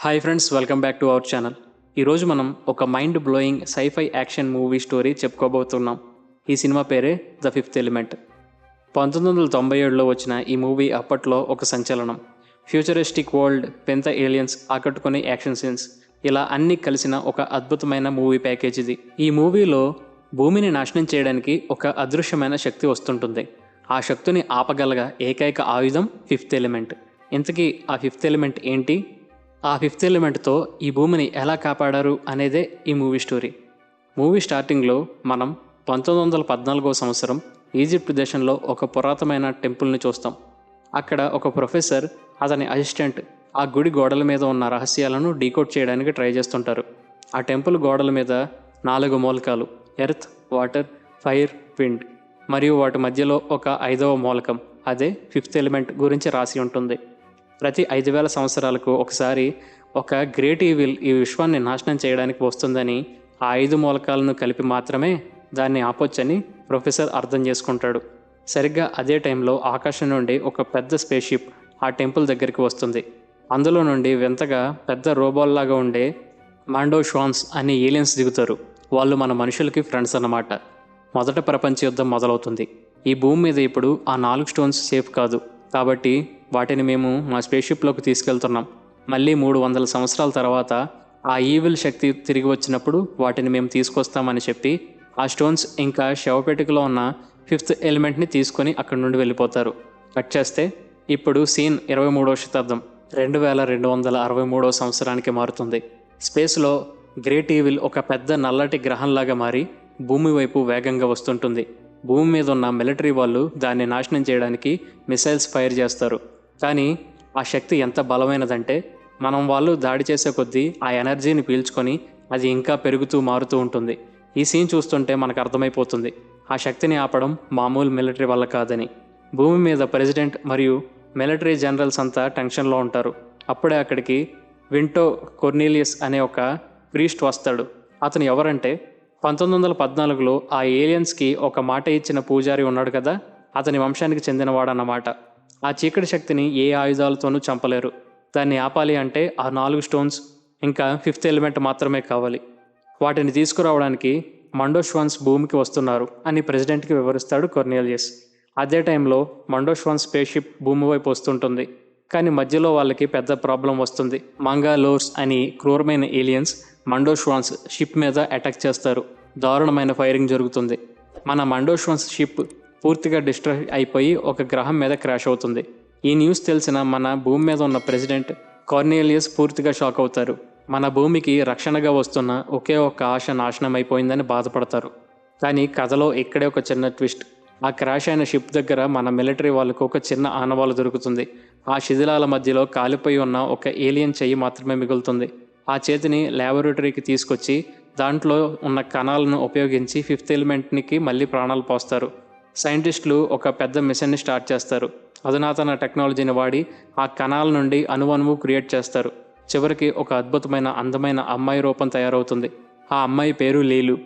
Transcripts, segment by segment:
Hi friends, welcome back to our channel. ఈరోజు మనం ఒక mind blowing sci-fi action movie story చెప్పుకోబోతున్నాం. ఈ సినిమా పేరే ద ఫిఫ్త్ ఎలిమెంట్. 1997లో వచ్చిన ఈ మూవీ అప్పట్లో ఒక సంచలనం. ఫ్యూచరిస్టిక్ వరల్డ్, పెంత ఏలియన్స్, ఆకట్టుకునే యాక్షన్ సీన్స్, ఇలా అన్నీ కలిసిన ఒక అద్భుతమైన మూవీ ప్యాకేజ్ ఇది. ఈ మూవీలో భూమిని నాశనం చేయడానికి ఒక అదృశ్యమైన శక్తి వస్తుంటుంది. ఆ శక్తిని ఆపగలగ ఏకైక ఆయుధం ఫిఫ్త్ ఎలిమెంట్. ఇంతకీ ఆ ఫిఫ్త్ ఎలిమెంట్ ఏంటి? ఆ ఫిఫ్త్ ఎలిమెంట్తో ఈ భూమిని ఎలా కాపాడారు అనేదే ఈ మూవీ స్టోరీ. మూవీ స్టార్టింగ్లో మనం 1914వ సంవత్సరం ఈజిప్ట్ దేశంలో ఒక పురాతనమైన టెంపుల్ని చూస్తాం. అక్కడ ఒక ప్రొఫెసర్, అతని అసిస్టెంట్ ఆ గుడి గోడల మీద ఉన్న రహస్యాలను డీకోడ్ చేయడానికి ట్రై చేస్తుంటారు. ఆ టెంపుల్ గోడల మీద 4 మూలకాలు, ఎర్త్, వాటర్, ఫైర్, విండ్, మరియు వాటి మధ్యలో ఒక 5వ మూలకం, అదే ఫిఫ్త్ ఎలిమెంట్ గురించి రాసి ఉంటుంది. ప్రతి 5000 సంవత్సరాలకు ఒకసారి ఒక గ్రేట్ ఈవిల్ ఈ విశ్వాన్ని నాశనం చేయడానికి వస్తుందని, ఆ 5 మూలకాలను కలిపి మాత్రమే దాన్ని ఆపొచ్చని ప్రొఫెసర్ అర్థం చేసుకుంటాడు. సరిగ్గా అదే టైంలో ఆకాశం నుండి ఒక పెద్ద స్పేస్ షిప్ ఆ టెంపుల్ దగ్గరికి వస్తుంది. అందులో నుండి వింతగా పెద్ద రోబోల్లాగా ఉండే మాండో షాన్స్ అనే ఏలియన్స్ దిగుతారు. వాళ్ళు మన మనుషులకి ఫ్రెండ్స్ అన్నమాట. మొదట ప్రపంచ యుద్ధం మొదలవుతుంది. ఈ భూమి మీద ఇప్పుడు ఆ 4 స్టోన్స్ సేఫ్ కాదు, కాబట్టి వాటిని మేము మా స్పేస్షిప్లోకి తీసుకెళ్తున్నాం. మళ్ళీ 300 సంవత్సరాల తర్వాత ఆ ఈవిల్ శక్తి తిరిగి వచ్చినప్పుడు వాటిని మేము తీసుకొస్తామని చెప్పి ఆ స్టోన్స్ ఇంకా శవపేటికలో ఉన్న ఫిఫ్త్ ఎలిమెంట్ని తీసుకొని అక్కడి నుండి వెళ్ళిపోతారు. కట్ చేస్తే ఇప్పుడు సీన్ 23వ శతాబ్దం, 2263వ సంవత్సరానికి మారుతుంది. స్పేస్లో గ్రేట్ ఈవిల్ ఒక పెద్ద నల్లటి గ్రహంలాగా మారి భూమి వైపు వేగంగా వస్తుంటుంది. భూమి మీద ఉన్న మిలిటరీ వాళ్ళు దాన్ని నాశనం చేయడానికి మిసైల్స్ ఫైర్ చేస్తారు. కానీ ఆ శక్తి ఎంత బలమైనదంటే వాళ్ళు దాడి చేసే కొద్దీ ఆ ఎనర్జీని పీల్చుకొని అది ఇంకా పెరుగుతూ మారుతూ ఉంటుంది. ఈ సీన్ చూస్తుంటే మనకు అర్థమైపోతుంది ఆ శక్తిని ఆపడం మామూలు మిలిటరీ వల్ల కాదని. భూమి మీద ప్రెసిడెంట్ మరియు మిలిటరీ జనరల్స్ అంతా టెన్షన్లో ఉంటారు. అప్పుడే అక్కడికి వింటో కొర్నీలియస్ అనే ఒక ప్రీస్ట్ వస్తాడు. అతను ఎవరంటే 1914లో ఆ ఏలియన్స్కి ఒక మాట ఇచ్చిన పూజారి ఉన్నాడు కదా, అతని వంశానికి చెందినవాడన్నమాట. ఆ చీకటి శక్తిని ఏ ఆయుధాలతోనూ చంపలేరు. దాన్ని ఆపాలి అంటే ఆ 4 స్టోన్స్ ఇంకా ఫిఫ్త్ ఎలిమెంట్ మాత్రమే కావాలి. వాటిని తీసుకురావడానికి మండోష్వాన్స్ భూమికి వస్తున్నారు అని ప్రెసిడెంట్కి వివరిస్తాడు కొర్నేలియస్. అదే టైంలో మండోష్వాన్స్ స్పేస్ షిప్ భూమి వైపు వస్తుంటుంది. కానీ మధ్యలో వాళ్ళకి పెద్ద ప్రాబ్లం వస్తుంది. మంగాలోర్స్ అని క్రూరమైన ఏలియన్స్ మండోష్వాన్స్ షిప్ మీద అటాక్ చేస్తారు. దారుణమైన ఫైరింగ్ జరుగుతుంది. మన మండోష్వాన్స్ షిప్ పూర్తిగా డిస్ట్రాయ్ అయిపోయి ఒక గ్రహం మీద క్రాష్ అవుతుంది. ఈ న్యూస్ తెలిసిన మన భూమి మీద ఉన్న ప్రెసిడెంట్ కార్నేలియస్ పూర్తిగా షాక్ అవుతారు. మన భూమికి రక్షణగా వస్తున్న ఒకే ఒక్క ఆశ నాశనం అయిపోయిందని బాధపడతారు. కానీ కథలో ఇక్కడే ఒక చిన్న ట్విస్ట్. ఆ క్రాష్ అయిన షిప్ దగ్గర మన మిలిటరీ వాళ్ళకు ఒక చిన్న ఆనవాలు దొరుకుతుంది. ఆ శిథిలాల మధ్యలో కాలిపోయి ఉన్న ఒక ఏలియన్ చెయ్యి మాత్రమే మిగులుతుంది. ఆ చేతిని ల్యాబొరేటరీకి తీసుకొచ్చి దాంట్లో ఉన్న కణాలను ఉపయోగించి ఫిఫ్త్ ఎలిమెంట్కి మళ్ళీ ప్రాణాలు పోస్తారు. సైంటిస్టులు ఒక పెద్ద మిషన్ని స్టార్ట్ చేస్తారు. అధునాతన టెక్నాలజీని వాడి ఆ కణాల నుండి అణువణువు క్రియేట్ చేస్తారు. చివరికి ఒక అద్భుతమైన అందమైన అమ్మాయి రూపం తయారవుతుంది. ఆ అమ్మాయి పేరు లీలు.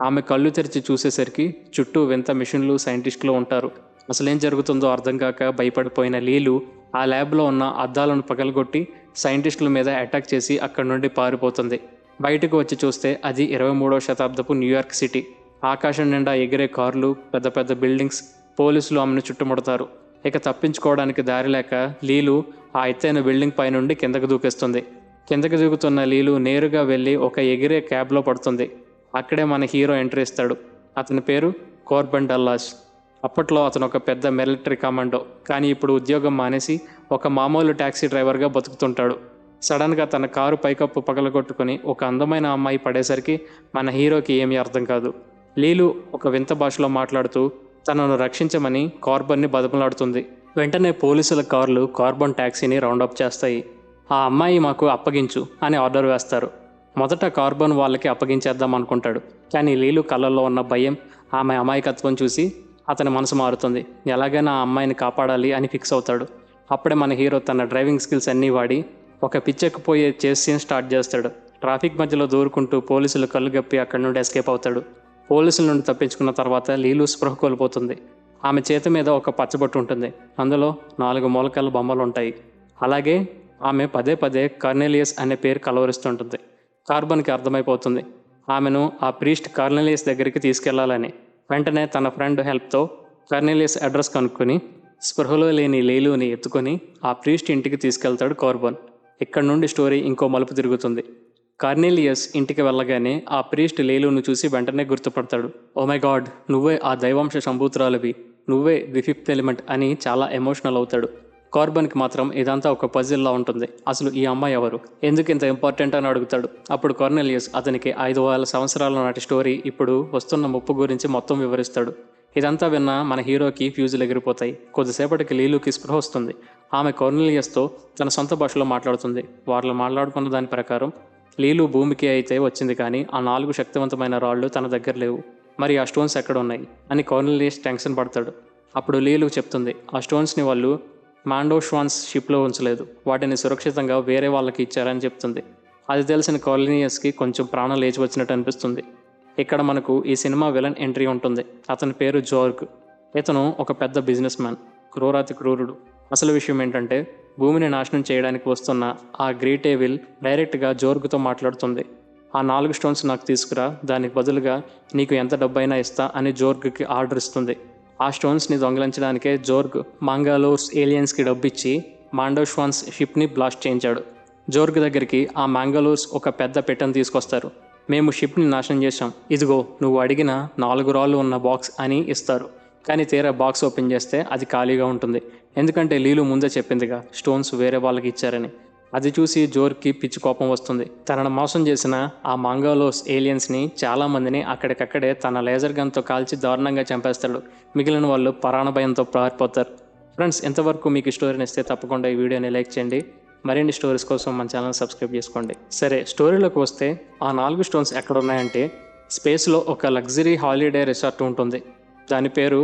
ఆమె కళ్ళు తెరిచి చూసేసరికి చుట్టూ వింత మిషన్లు, సైంటిస్టులు ఉంటారు. అసలేం జరుగుతుందో అర్థం కాక భయపడిపోయిన లీలు ఆ ల్యాబ్లో ఉన్న అద్దాలను పగలగొట్టి సైంటిస్టుల మీద అటాక్ చేసి అక్కడి నుండి పారిపోతుంది. బయటకు వచ్చి చూస్తే అది 23వ శతాబ్దపు న్యూయార్క్ సిటీ. ఆకాశం నిండా ఎగిరే కార్లు, పెద్ద పెద్ద బిల్డింగ్స్. పోలీసులు ఆమెను చుట్టుముడతారు. ఇక తప్పించుకోవడానికి దారి లేక లీలు ఆ ఎత్తైన బిల్డింగ్ పై నుండి కిందకు దూకేస్తుంది. కిందకు దూకుతున్న లీలు నేరుగా వెళ్ళి ఒక ఎగిరే క్యాబ్లో పడుతుంది. అక్కడే మన హీరో ఎంట్రీ ఇస్తాడు. అతని పేరు కోర్బన్ డల్లాస్. అప్పట్లో అతను ఒక పెద్ద మిలిటరీ కమాండో, కానీ ఇప్పుడు ఉద్యోగం మానేసి ఒక మామూలు ట్యాక్సీ డ్రైవర్గా బతుకుతుంటాడు. సడన్గా తన కారు పైకప్పు పగలగొట్టుకుని ఒక అందమైన అమ్మాయి పడేసరికి మన హీరోకి ఏమీ అర్థం కాదు. లీలు ఒక వింత భాషలో మాట్లాడుతూ తనను రక్షించమని కార్బన్ని బతిమలాడుతుంది. వెంటనే పోలీసుల కార్లు కార్బన్ ట్యాక్సీని రౌండప్ చేస్తాయి. ఆ అమ్మాయి మాకు అప్పగించు అని ఆర్డర్ వేస్తారు. మొదట కార్బన్ వాళ్ళకి అప్పగించేద్దాం అనుకుంటాడు. కానీ లీలు కళ్ళల్లో ఉన్న భయం, ఆమె అమాయకత్వం చూసి అతని మనసు మారుతుంది. ఎలాగైనా ఆ అమ్మాయిని కాపాడాలి అని ఫిక్స్ అవుతాడు. అప్పుడే మన హీరో తన డ్రైవింగ్ స్కిల్స్ అన్నీ వాడి ఒక పిచ్చెక్కిపోయే చేస్ సీన్ స్టార్ట్ చేస్తాడు. ట్రాఫిక్ మధ్యలో దూరుకుంటూ పోలీసులు కళ్ళు గప్పి అక్కడి నుండి ఎస్కేప్ అవుతాడు. పోలీసుల నుండి తప్పించుకున్న తర్వాత లీలు స్పృహ కోల్పోతుంది. ఆమె చేతి మీద ఒక పచ్చబొట్టు ఉంటుంది. అందులో 4 మూలకాల బొమ్మలు ఉంటాయి. అలాగే ఆమె పదే పదే కార్నెలియస్ అనే పేరు కలవరిస్తుంటుంది. కార్బన్కి అర్థమైపోతుంది ఆమెను ఆ ప్రీస్ట్ కార్నెలియస్ దగ్గరికి తీసుకెళ్లాలని. వెంటనే తన ఫ్రెండ్ హెల్ప్తో కార్నెలియస్ అడ్రస్ కనుక్కొని స్పృహలో లేని లీలుని ఎత్తుకొని ఆ ప్రీస్ట్ ఇంటికి తీసుకెళ్తాడు కార్బన్. ఇక్కడ నుండి స్టోరీ ఇంకో మలుపు తిరుగుతుంది. కార్నెలియస్ ఇంటికి వెళ్ళగానే ఆ ప్రీస్ట్ లీలును చూసి వెంటనే గుర్తుపడతాడు. ఓ మై గాడ్, నువ్వే ఆ దైవాంశ సంభూతురాలివి, నువ్వే ది ఫిఫ్త్ ఎలిమెంట్ అని చాలా ఎమోషనల్ అవుతాడు. కార్బన్కి మాత్రం ఇదంతా ఒక పజిల్లా ఉంటుంది. అసలు ఈ అమ్మాయి ఎవరు, ఎందుకు ఇంత ఇంపార్టెంట్ అని అడుగుతాడు. అప్పుడు కార్నెలియస్ అతనికి 5,000 సంవత్సరాల నాటి స్టోరీ, ఇప్పుడు వస్తున్న ముప్పు గురించి మొత్తం వివరిస్తాడు. ఇదంతా విన్న మన హీరోకి ఫ్యూజులు ఎగిరిపోతాయి. కొద్దిసేపటికి లీలుకి స్పృహ వస్తుంది. ఆమె కార్నెలియస్తో తన సొంత భాషలో మాట్లాడుతుంది. వాళ్ళు మాట్లాడుకున్న దాని ప్రకారం లీలు భూమికి అయితే వచ్చింది, కానీ ఆ 4 శక్తివంతమైన రాళ్ళు తన దగ్గర లేవు. మరి ఆ స్టోన్స్ ఎక్కడ ఉన్నాయి అని కార్నెలియస్ టెన్షన్ పడతాడు. అప్పుడు లీలు చెప్తుంది ఆ స్టోన్స్ని వాళ్ళు మాండోష్వాన్స్ షిప్లో ఉంచలేదు, వాటిని సురక్షితంగా వేరే వాళ్ళకి ఇచ్చారని చెప్తుంది. అది తెలిసిన కార్నెలియస్కి కొంచెం ప్రాణం లేచి వచ్చినట్టు అనిపిస్తుంది. ఇక్కడ మనకు ఈ సినిమా విలన్ ఎంట్రీ ఉంటుంది. అతని పేరు జోర్గ్. ఇతను ఒక పెద్ద బిజినెస్ మ్యాన్, క్రూరాతి క్రూరుడు. అసలు విషయం ఏంటంటే భూమిని నాశనం చేయడానికి వస్తున్న ఆ గ్రేట్ ఏవిల్ డైరెక్ట్గా జోర్గ్తో మాట్లాడుతుంది. ఆ 4 స్టోన్స్ నాకు తీసుకురా, దానికి బదులుగా నీకు ఎంత డబ్బైనా ఇస్తా అని జోర్గ్కి ఆర్డర్ ఇస్తుంది. ఆ స్టోన్స్ని దొంగిలించడానికే జోర్గ్ మాంగాలోర్స్ ఏలియన్స్కి డబ్బిచ్చి మాండోష్వాన్స్ షిప్ని బ్లాస్ట్ చేయించాడు. జోర్గ్ దగ్గరికి ఆ మాంగాలోర్స్ ఒక పెద్ద పెట్టెను తీసుకొస్తారు. మేము షిప్ని నాశనం చేశాం, ఇదిగో నువ్వు అడిగిన 4 రాళ్ళు ఉన్న బాక్స్ అని ఇస్తారు. కానీ తీరా బాక్స్ ఓపెన్ చేస్తే అది ఖాళీగా ఉంటుంది. ఎందుకంటే లీలు ముందే చెప్పిందిగా స్టోన్స్ వేరే వాళ్ళకి ఇచ్చారని. అది చూసి జోర్కి పిచ్చి కోపం వస్తుంది. తనను మోసం చేసిన ఆ మాంగాలోస్ ఏలియన్స్ని చాలామందిని అక్కడికక్కడే తన లేజర్ గన్తో కాల్చి దారుణంగా చంపేస్తాడు. మిగిలిన వాళ్ళు ప్రాణభయంతో పారిపోతారు. ఫ్రెండ్స్, ఎంతవరకు మీకు స్టోరీని ఇస్తే తప్పకుండా ఈ వీడియోని లైక్ చేయండి. మరిన్ని స్టోరీస్ కోసం మన ఛానల్ సబ్స్క్రైబ్ చేసుకోండి. సరే, స్టోరీలోకి వస్తే ఆ 4 స్టోన్స్ ఎక్కడ ఉన్నాయంటే స్పేస్లో ఒక లగ్జరీ హాలిడే రిసార్ట్ ఉంటుంది. దాని పేరు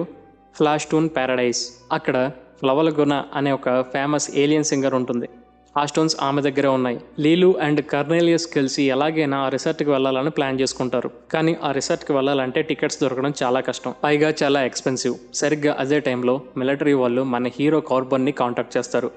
ఫ్లాస్టూన్ ప్యారడైజ్. అక్కడ ఫ్లవలగున అనే ఒక ఫేమస్ ఏలియన్ సింగర్ ఉంటుంది. ఆ స్టోన్స్ ఆమె దగ్గరే ఉన్నాయి. లీలు అండ్ కార్నెలియస్ కలిసి ఎలాగైనా ఆ రిసార్ట్కి వెళ్ళాలని ప్లాన్ చేసుకుంటారు. కానీ ఆ రిసార్ట్కి వెళ్ళాలంటే టికెట్స్ దొరకడం చాలా కష్టం, పైగా చాలా ఎక్స్పెన్సివ్. సరిగ్గా అదే టైంలో మిలిటరీ వాళ్ళు మన హీరో కార్బన్ని కాంటాక్ట్ చేస్తారు.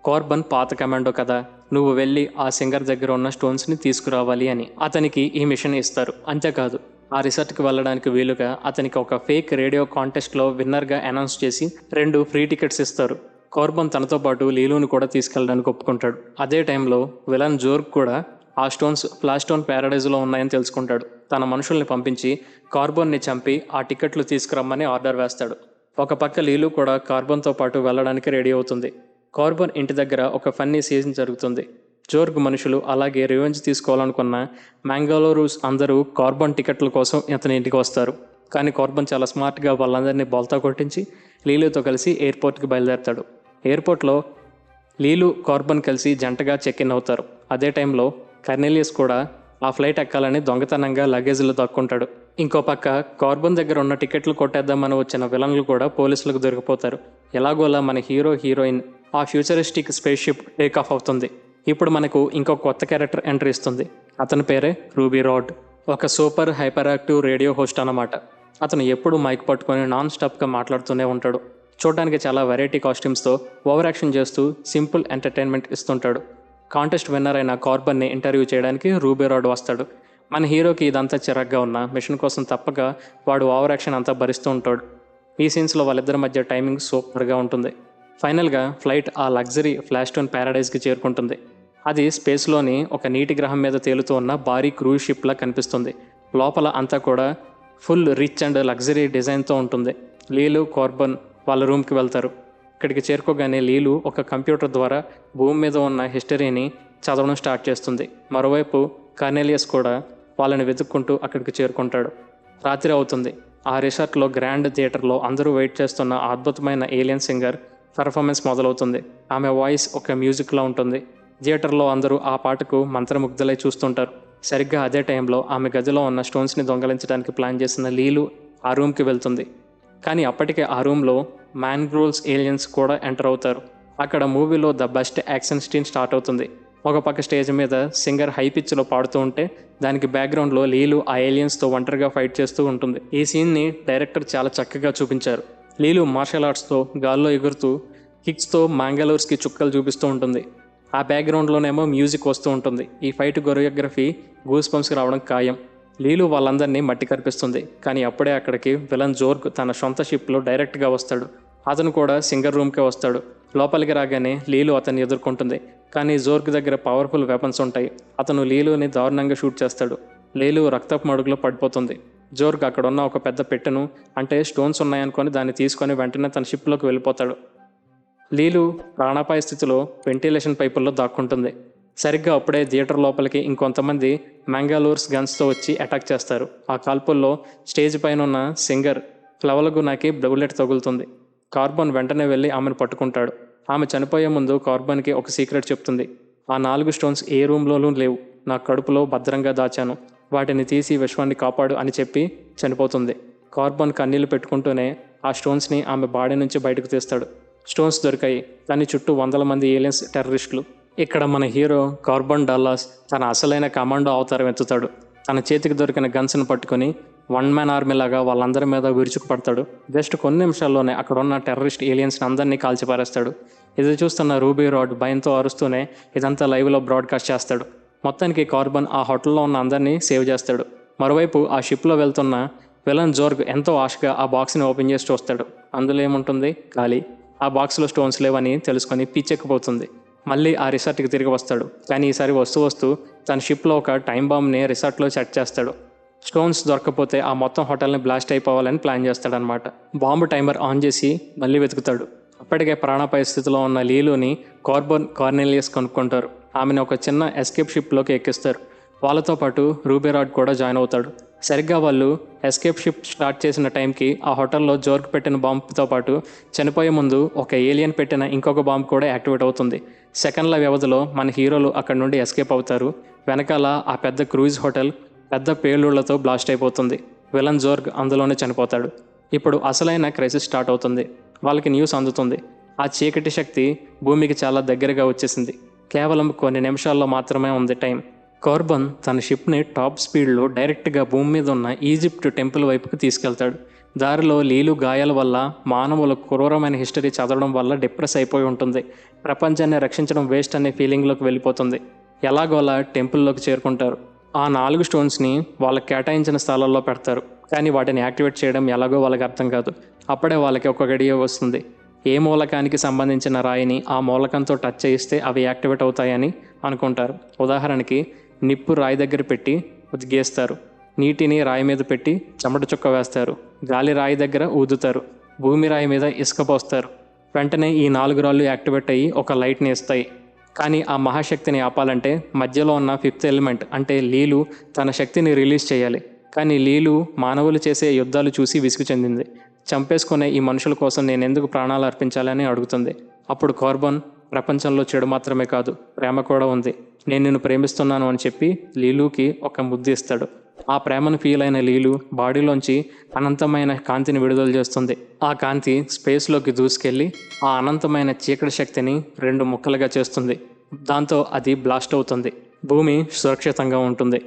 కార్బన్ పాత కమాండో కదా, నువ్వు వెళ్ళి ఆ సింగర్ దగ్గర ఉన్న స్టోన్స్ని తీసుకురావాలి అని అతనికి ఈ మిషన్ ఇస్తారు. అంతేకాదు, ఆ రిసార్ట్కి వెళ్ళడానికి వీలుగా అతనికి ఒక ఫేక్ రేడియో కాంటెస్ట్లో విన్నర్గా అనౌన్స్ చేసి 2 ఫ్రీ టికెట్స్ ఇస్తారు. కార్బన్ తనతో పాటు లీలుని కూడా తీసుకెళ్ళడానికి ఒప్పుకుంటాడు. అదే టైంలో విలన్ జోర్గ్ కూడా ఆ స్టోన్స్ ఫ్లాస్టోన్ ప్యారడైజ్లో ఉన్నాయని తెలుసుకుంటాడు. తన మనుషుల్ని పంపించి కార్బన్ని చంపి ఆ టికెట్లు తీసుకురమ్మని ఆర్డర్ వేస్తాడు. ఒక పక్క లీలు కూడా కార్బన్తో పాటు వెళ్ళడానికి రెడీ అవుతుంది. కార్బన్ ఇంటి దగ్గర ఒక ఫన్నీ సీజన్ జరుగుతుంది. జోర్గ్ మనుషులు అలాగే రివెంజ్ తీసుకోవాలనుకున్న మ్యాంగాలోరూస్ అందరూ కార్బన్ టికెట్ల కోసం ఇతని ఇంటికి వస్తారు. కానీ కార్బన్ చాలా స్మార్ట్గా వాళ్ళందరినీ బోల్తా కొట్టించి లీలుతో కలిసి ఎయిర్పోర్ట్కి బయలుదేరతాడు. ఎయిర్పోర్ట్లో లీలు కార్బన్ కలిసి జంటగా చెక్ ఇన్ అవుతారు. అదే టైంలో కార్నెలియస్ కూడా ఆ ఫ్లైట్ ఎక్కాలని దొంగతనంగా లగేజ్లు దక్కుంటాడు. ఇంకో పక్క కార్బన్ దగ్గర ఉన్న టికెట్లు కొట్టేద్దామని వచ్చిన విలన్లు కూడా పోలీసులకు దొరికిపోతారు. ఎలాగోలా మన హీరోయిన్ ఆ futuristic space ship take off అవుతుంది. ఇప్పుడు మనకు ఇంకో కొత్త క్యారెక్టర్ ఎంట్రీ ఇస్తుంది. అతని పేరే రూబీ రాడ్. ఒక super hyper active radio host అన్నమాట. అతను ఎప్పుడు మైక్ పట్టుకొని నాన్ స్టాప్గా మాట్లాడుతూనే ఉంటాడు. చూడడానికి చాలా వెరైటీ కాస్ట్యూమ్స్తో ఓవర్ యాక్షన్ చేస్తూ సింపుల్ ఎంటర్టైన్మెంట్ ఇస్తుంటాడు. కాంటెస్ట్ విన్నర్ అయిన కార్బన్ని ఇంటర్వ్యూ చేయడానికి రూబీ రాడ్ వస్తాడు. మన హీరోకి ఇదంతా చిరాగ్గా ఉన్న మిషన్ కోసం తప్పక వాడు ఓవర్ యాక్షన్ అంతా భరిస్తూ ఉంటాడు. ఈ సీన్స్లో వాళ్ళిద్దరి మధ్య టైమింగ్ సూపర్గా ఉంటుంది. ఫైనల్గా ఫ్లైట్ ఆ లగ్జరీ ఫ్లాస్టోన్ ప్యారడైజ్కి చేరుకుంటుంది. అది స్పేస్లోని ఒక నీటి గ్రహం మీద తేలుతూ ఉన్న భారీ క్రూజ్ షిప్లా కనిపిస్తుంది. లోపల అంతా కూడా ఫుల్ రిచ్ అండ్ లగ్జరీ డిజైన్తో ఉంటుంది. లీలు కార్బన్ వాళ్ళ రూమ్కి వెళ్తారు. ఇక్కడికి చేరుకోగానే లీలు ఒక కంప్యూటర్ ద్వారా భూమి మీద ఉన్న హిస్టరీని చదవడం స్టార్ట్ చేస్తుంది. మరోవైపు కార్నెలియస్ కూడా వాళ్ళని వెతుక్కుంటూ అక్కడికి చేరుకుంటాడు. రాత్రి అవుతుంది. ఆ రిసార్ట్లో గ్రాండ్ థియేటర్లో అందరూ వెయిట్ చేస్తున్న అద్భుతమైన ఏలియన్ సింగర్ పర్ఫార్మెన్స్ మొదలవుతుంది. ఆమె వాయిస్ ఒక మ్యూజిక్లా ఉంటుంది. థియేటర్లో అందరూ ఆ పాటకు మంత్రముగ్ధులై చూస్తుంటారు. సరిగ్గా అదే టైంలో ఆమె గదిలో ఉన్న స్టోన్స్ని దొంగలించడానికి ప్లాన్ చేసిన లీలు ఆ రూమ్కి వెళ్తుంది. కానీ అప్పటికే ఆ రూమ్లో మ్యాంగ్రోల్స్ ఏలియన్స్ కూడా ఎంటర్ అవుతారు. అక్కడ మూవీలో the best action scene start అవుతుంది. ఒక పక్క స్టేజ్ మీద సింగర్ హై పిచ్లో పాడుతూ ఉంటే దానికి బ్యాక్గ్రౌండ్లో లీలు ఆ ఏలియన్స్తో ఒంటరిగా ఫైట్ చేస్తూ ఉంటుంది. ఈ సీన్ని డైరెక్టర్ చాలా చక్కగా చూపించారు. లీలు మార్షల్ ఆర్ట్స్తో గాల్లో ఎగురుతూ కిక్స్తో మ్యాంగలోర్స్కి చుక్కలు చూపిస్తూ ఉంటుంది. ఆ బ్యాక్గ్రౌండ్లోనేమో మ్యూజిక్ వస్తూ ఉంటుంది. ఈ ఫైట్ కొరియోగ్రఫీ గూస్ బంప్స్కి రావడం ఖాయం. లీలు వాళ్ళందరినీ మట్టి కనిపిస్తుంది. కానీ అప్పుడే అక్కడికి విలన్ జోర్గ్ తన సొంత షిప్లో డైరెక్ట్గా వస్తాడు. అతను కూడా సింగర్ రూమ్కే వస్తాడు. లోపలికి రాగానే లీలు అతన్ని ఎదుర్కొంటుంది. కానీ జోర్గ్ దగ్గర పవర్ఫుల్ వెపన్స్ ఉంటాయి. అతను లీలుని దారుణంగా షూట్ చేస్తాడు. లీలు రక్తపు మడుగులో పడిపోతుంది. జోర్గ్ అక్కడున్న ఒక పెద్ద పెట్టెను, అంటే స్టోన్స్ ఉన్నాయనుకొని దాన్ని తీసుకొని వెంటనే తన షిప్లోకి వెళ్ళిపోతాడు. లీలు ప్రాణాపాయ స్థితిలో వెంటిలేషన్ పైపుల్లో దాక్కుంటుంది. సరిగ్గా అప్పుడే థియేటర్ లోపలికి ఇంకొంతమంది మ్యాంగాలూర్స్ గన్స్తో వచ్చి అటాక్ చేస్తారు. ఆ కాల్పుల్లో స్టేజ్ పైన ఉన్న సింగర్ ఫ్లవలగునాకి బుల్లెట్ తగులుతుంది. కార్బన్ వెంటనే వెళ్ళి ఆమెను పట్టుకుంటాడు. ఆమె చనిపోయే ముందు కార్బన్కి ఒక సీక్రెట్ చెప్తుంది. ఆ 4 స్టోన్స్ ఏ రూమ్లోనూ లేవు. నా కడుపులో భద్రంగా దాచాను. వాటిని తీసి విశ్వాన్ని కాపాడు అని చెప్పి చనిపోతుంది. కార్బన్ కన్నీళ్లు పెట్టుకుంటూనే ఆ స్టోన్స్ని ఆమె బాడీ నుంచి బయటకు తీస్తాడు. స్టోన్స్ దొరికాయి. కానీ చుట్టూ 100 మంది ఏలియన్స్ టెర్రరిస్టులు. ఇక్కడ మన హీరో కార్బన్ డల్లాస్ తన అసలైన కమాండో అవతారం ఎత్తుతాడు. తన చేతికి దొరికిన గన్స్ను పట్టుకొని 1 మ్యాన్ ఆర్మీ లాగా వాళ్ళందరి మీద విరుచుకుపడతాడు. జస్ట్ కొన్ని నిమిషాల్లోనే అక్కడ ఉన్న టెర్రరిస్ట్ ఏలియన్స్ని అందరినీ కాల్చిపారేస్తాడు. ఇది చూస్తున్న రూబీ రాడ్ భయంతో అరుస్తూనే ఇదంతా లైవ్లో బ్రాడ్కాస్ట్ చేస్తాడు. మొత్తానికి కార్బన్ ఆ హోటల్లో ఉన్న అందరినీ సేవ్ చేస్తాడు. మరోవైపు ఆ షిప్లో వెళ్తున్న విలన్ జోర్గ్ ఎంతో ఆశగా ఆ బాక్స్ని ఓపెన్ చేసి చూస్తాడు. అందులో ఏముంటుంది? ఖాళీ. ఆ బాక్స్లో స్టోన్స్ లేవని తెలుసుకొని పిచ్చెక్కిపోతుంది. మళ్ళీ ఆ రిసార్ట్కి తిరిగి వస్తాడు. కానీ ఈసారి వస్తూ తన షిప్లో ఒక టైం బాంబ్ని రిసార్ట్లో సెట్ చేస్తాడు. స్టోన్స్ దొరకకపోతే ఆ మొత్తం హోటల్ని బ్లాస్ట్ అయిపోవాలని ప్లాన్ చేస్తాడనమాట. బాంబు టైమర్ ఆన్ చేసి మళ్ళీ వెతుకుతాడు. అప్పటికే ప్రాణాపాయ స్థితిలో ఉన్న లీలుని కార్నెలియస్ కనుక్కుంటారు. ఆమెను ఒక చిన్న ఎస్కేప్ షిప్లోకి ఎక్కిస్తారు. వాళ్ళతో పాటు రూబీ రాడ్ కూడా జాయిన్ అవుతాడు. సరిగ్గా వాళ్ళు ఎస్కేప్ షిప్ స్టార్ట్ చేసిన టైంకి ఆ హోటల్లో జోర్గ్ పెట్టిన బాంబుతో పాటు చనిపోయే ముందు ఒక ఏలియన్ పెట్టిన ఇంకొక బాంబు కూడా యాక్టివేట్ అవుతుంది. సెకండ్ల వ్యవధిలో మన హీరోలు అక్కడి నుండి ఎస్కేప్ అవుతారు. వెనకాల ఆ పెద్ద క్రూయిజ్ హోటల్ పెద్ద పేలుళ్లతో బ్లాస్ట్ అయిపోతుంది. విలన్ జోర్గ్ అందులోనే చనిపోతాడు. ఇప్పుడు అసలైన క్రైసిస్ స్టార్ట్ అవుతుంది. వాళ్ళకి న్యూస్ అందుతుంది. ఆ చీకటి శక్తి భూమికి చాలా దగ్గరగా వచ్చేసింది. కేవలం కొన్ని నిమిషాల్లో మాత్రమే ఉంది టైం. కార్బన్ తన షిప్ని టాప్ స్పీడ్లో డైరెక్ట్గా భూమి మీద ఉన్న ఈజిప్ట్ టెంపుల్ వైపుకి తీసుకెళ్తాడు. దారిలో లీలు గాయాల వల్ల, మానవుల క్రూరమైన హిస్టరీ చదవడం వల్ల డిప్రెస్ అయిపోయి ఉంటుంది. ప్రపంచాన్ని రక్షించడం వేస్ట్ అనే ఫీలింగ్లోకి వెళ్ళిపోతుంది. ఎలాగోలా టెంపుల్లోకి చేరుకుంటారు. ఆ 4 స్టోన్స్ని వాళ్ళకి కేటాయించిన స్థలాల్లో పెడతారు. కానీ వాటిని యాక్టివేట్ చేయడం ఎలాగో వాళ్ళకి అర్థం కాదు. అప్పుడే వాళ్ళకి ఒక గడియ వస్తుంది. ఏ మూలకానికి సంబంధించిన రాయిని ఆ మూలకంతో టచ్ చేయిస్తే అవి యాక్టివేట్ అవుతాయని అనుకుంటారు. ఉదాహరణకి నిప్పు రాయి దగ్గర పెట్టి ఉద్గేస్తారు. నీటిని రాయి మీద పెట్టి చెమట చుక్క వేస్తారు. గాలి రాయి దగ్గర ఊదుతారు. భూమి రాయి మీద ఇసుక పోస్తారు. వెంటనే ఈ 4 రాళ్ళు యాక్టివేట్ అయ్యి ఒక లైట్ని ఇస్తాయి. కానీ ఆ మహాశక్తిని ఆపాలంటే మధ్యలో ఉన్న 5th ఎలిమెంట్ అంటే లీలు తన శక్తిని రిలీజ్ చేయాలి. కానీ లీలు మానవులు చేసే యుద్ధాలు చూసి విసుగు చెందింది. చంపేసుకునే ఈ మనుషుల కోసం నేను ఎందుకు ప్రాణాలు అర్పించాలని అడుగుతుంది. అప్పుడు కార్బన్ ప్రపంచంలో చెడు మాత్రమే కాదు, ప్రేమ కూడా ఉంది. నేను నిన్ను ప్రేమిస్తున్నాను అని చెప్పి లీలుకి ఒక ముద్దు ఇస్తాడు. ఆ ప్రేమను ఫీల్ అయిన లీలు బాడీలోంచి అనంతమైన కాంతిని విడుదల చేస్తుంది. ఆ కాంతి స్పేస్లోకి దూసుకెళ్ళి ఆ అనంతమైన చీకటి శక్తిని 2 ముక్కలుగా చేస్తుంది. దాంతో అది బ్లాస్ట్ అవుతుంది. భూమి సురక్షితంగా ఉంటుంది.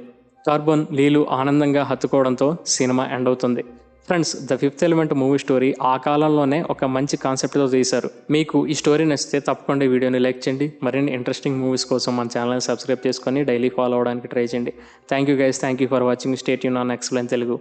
కార్బన్ లీలు ఆనందంగా హత్తుకోవడంతో సినిమా ఎండ్ అవుతుంది. Friends, the 5th element movie story ఆ కాలంలోనే ఒక మంచి కాన్సెప్ట్తో తీశారు. మీకు ఈ స్టోరీ నచ్చితే తప్పకుండా ఈ వీడియోని లైక్ చేయండి. మరిన్ని ఇంట్రెస్టింగ్ మూవీస్ కోసం మన ఛానల్ని సబ్స్క్రైబ్ చేసుకొని డైలీ ఫాలో అవడానికి ట్రై చేయండి. Thank you guys, thank you for watching. Stay tune on explain Telugu.